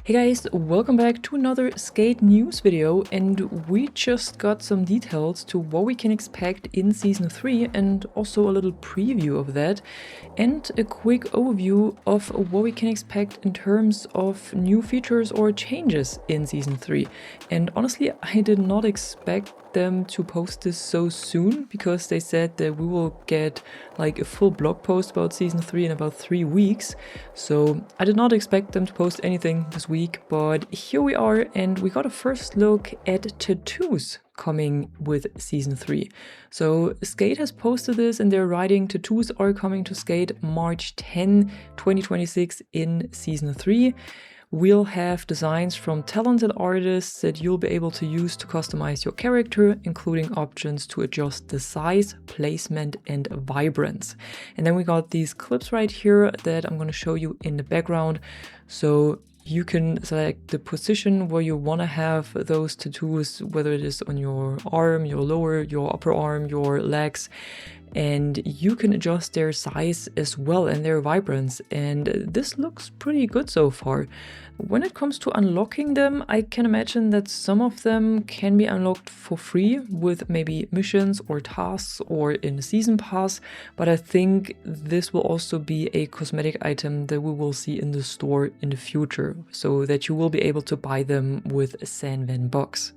Hey guys, welcome back to another Skate news video, and we just got some details to what we can expect in Season 3 and also a little preview of that and a quick overview of what we can expect in terms of new features or changes in Season 3. And honestly, I did not expect them to post this so soon because they said that we will get like a full blog post about Season 3 in about 3 weeks. So I did not expect them to post anything this week, but here we are, and we got a first look at tattoos coming with Season 3. So Skate has posted this and they're writing tattoos are coming to Skate March 10, 2026 in Season 3. We'll have designs from talented artists that you'll be able to use to customize your character, including options to adjust the size, placement, and vibrance. And then we got these clips right here that I'm going to show you in the background. So you can select the position where you want to have those tattoos, whether it is on your arm, your lower, your upper arm, your legs, and you can adjust their size as well and their vibrance, and this looks pretty good so far. When it comes to unlocking them, I can imagine that some of them can be unlocked for free with maybe missions or tasks or in the season pass, but I think this will also be a cosmetic item that we will see in the store in the future, so that you will be able to buy them with a Sandvan-Box.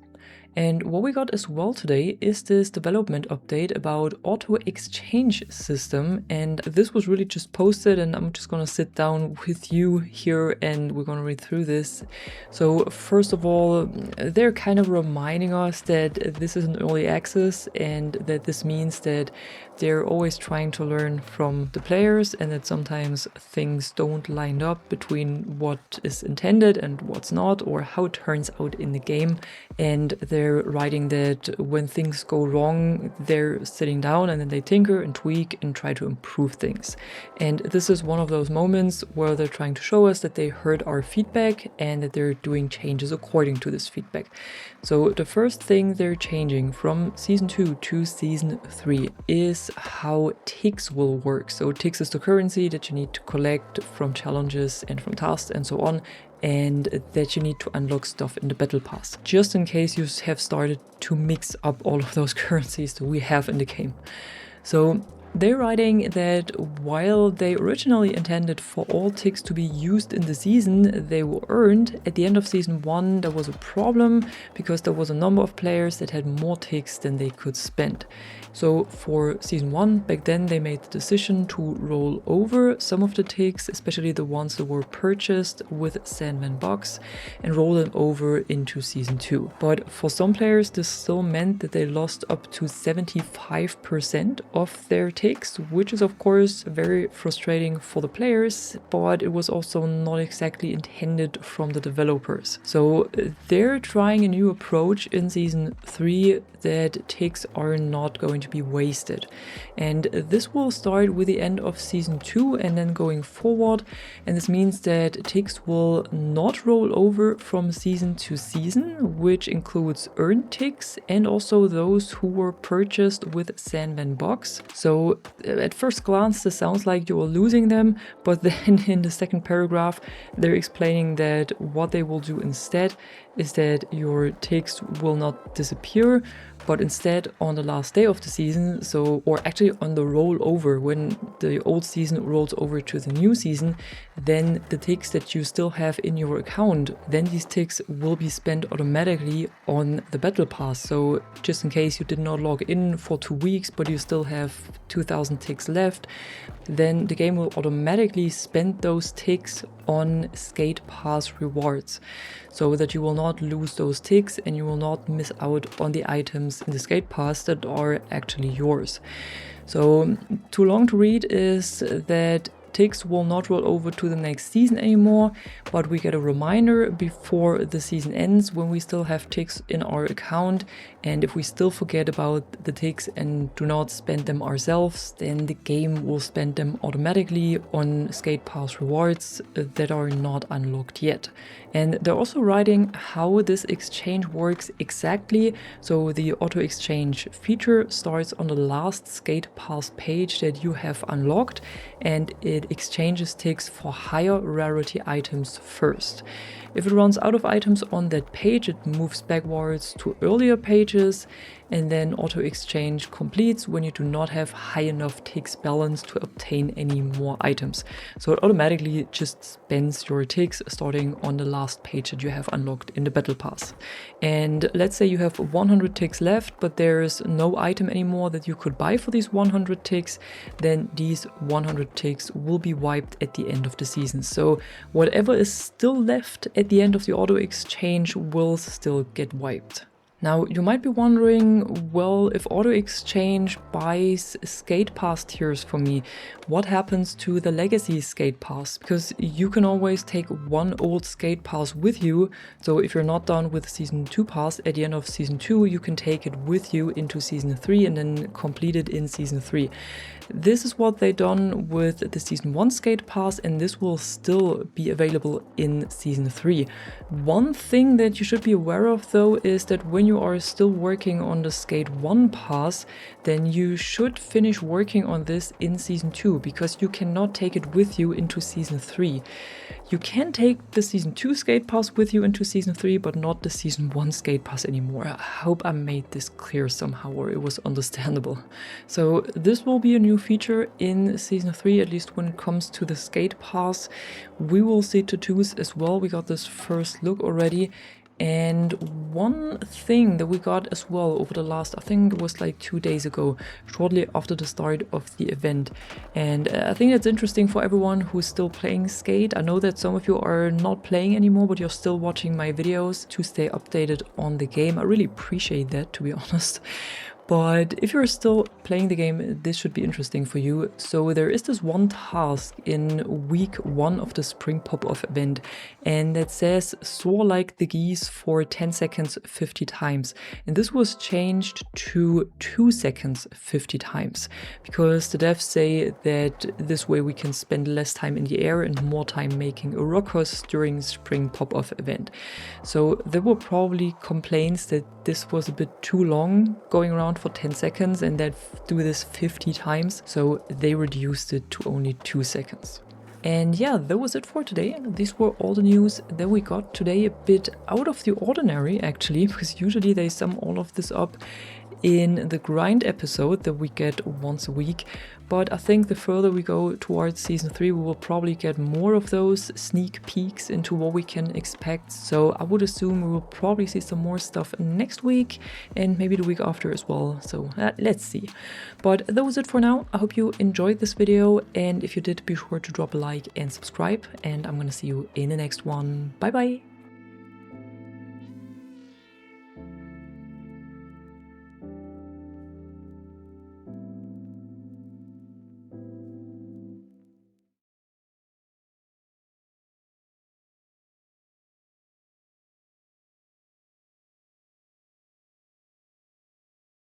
And what we got as well today is this development update about Auto-Exchange system, and this was really just posted, and I'm just gonna sit down with you here and we're gonna read through this. So first of all, they're kind of reminding us that this is an early access and that this means that they're always trying to learn from the players and that sometimes things don't line up between what is intended and what's not, or how it turns out in the game. And they're writing that when things go wrong, they're sitting down and then they tinker and tweak and try to improve things. And this is one of those moments where they're trying to show us that they heard our feedback and that they're doing changes according to this feedback. So the first thing they're changing from Season 2 to Season 3 is how Tix will work. So Tix is the currency that you need to collect from challenges and from tasks and so on, and that you need to unlock stuff in the battle pass, just in case you have started to mix up all of those currencies that we have in the game. So they're writing that while they originally intended for all ticks to be used in the season, they were earned. At the end of Season 1, there was a problem because there was a number of players that had more ticks than they could spend. So for Season 1, back then they made the decision to roll over some of the ticks, especially the ones that were purchased with Sandvan-Box, and roll them over into Season 2. But for some players, this still meant that they lost up to 75% of their ticks, which is of course very frustrating for the players, but it was also not exactly intended from the developers. So they're trying a new approach in Season 3 that ticks are not going to be wasted. And this will start with the end of Season 2 and then going forward. And this means that ticks will not roll over from season to season, which includes earned ticks and also those who were purchased with Sandvan-Box. So at first glance, this sounds like you are losing them, but then in the second paragraph, they're explaining that what they will do instead is that your ticks will not disappear, but instead on the last day of the season, or actually on the rollover, when the old season rolls over to the new season, then the ticks that you still have in your account, then these ticks will be spent automatically on the battle pass. So just in case you did not log in for 2 weeks, but you still have 2,000 ticks left, then the game will automatically spend those ticks on Skate Pass rewards, so that you will not lose those ticks and you will not miss out on the items in the Skate Pass that are actually yours. So too long to read is that ticks will not roll over to the next season anymore, but we get a reminder before the season ends when we still have ticks in our account, and if we still forget about the ticks and do not spend them ourselves, then the game will spend them automatically on Skate Pass rewards that are not unlocked yet. And they're also writing how this exchange works exactly. So the auto exchange feature starts on the last Skate Pass page that you have unlocked, and it it exchanges ticks for higher rarity items first. If it runs out of items on that page, it moves backwards to earlier pages, and then auto-exchange completes when you do not have high enough ticks balance to obtain any more items. So it automatically just spends your ticks starting on the last page that you have unlocked in the battle pass. And let's say you have 100 ticks left, but there's no item anymore that you could buy for these 100 ticks, then these 100 ticks will be wiped at the end of the season. So whatever is still left at the end of the auto exchange will still get wiped. Now, you might be wondering, well, if auto-exchange buys skate pass tiers for me, what happens to the legacy skate pass? Because you can always take one old skate pass with you, so if you're not done with season 2 pass, at the end of season 2 you can take it with you into season 3 and then complete it in season 3. This is what they done with the season 1 skate pass, and this will still be available in season 3. One thing that you should be aware of though is that when you are still working on the skate 1 pass, then you should finish working on this in season 2, because you cannot take it with you into season 3. You can take the season 2 skate pass with you into season 3, but not the season 1 skate pass anymore. I hope I made this clear somehow, or it was understandable. So this will be a new feature in season 3, at least when it comes to the skate pass. We will see tattoos as well. We got this first look already. And one thing that we got as well over the last, I think it was like 2 days ago, shortly after the start of the event. And I think it's interesting for everyone who's still playing Skate. I know that some of you are not playing anymore, but you're still watching my videos to stay updated on the game. I really appreciate that, to be honest. But if you're still playing the game, this should be interesting for you. So there is this one task in week 1 of the Spring Pop-Off event, and that says soar like the geese for 10 seconds 50 times. And this was changed to 2 seconds 50 times, because the devs say that this way we can spend less time in the air and more time making rockers during Spring Pop-Off event. So there were probably complaints that this was a bit too long, going around for 10 seconds, and that do this 50 times, so they reduced it to only 2 seconds. And yeah, that was it for today. These were all the news that we got today, a bit out of the ordinary actually, because usually they sum all of this up in the grind episode that we get once a week. But I think the further we go towards season 3, we will probably get more of those sneak peeks into what we can expect. So I would assume we will probably see some more stuff next week and maybe the week after as well. So let's see. But that was it for now. I hope you enjoyed this video, and if you did, be sure to drop a like and subscribe, and I'm gonna see you in the next one. Bye bye!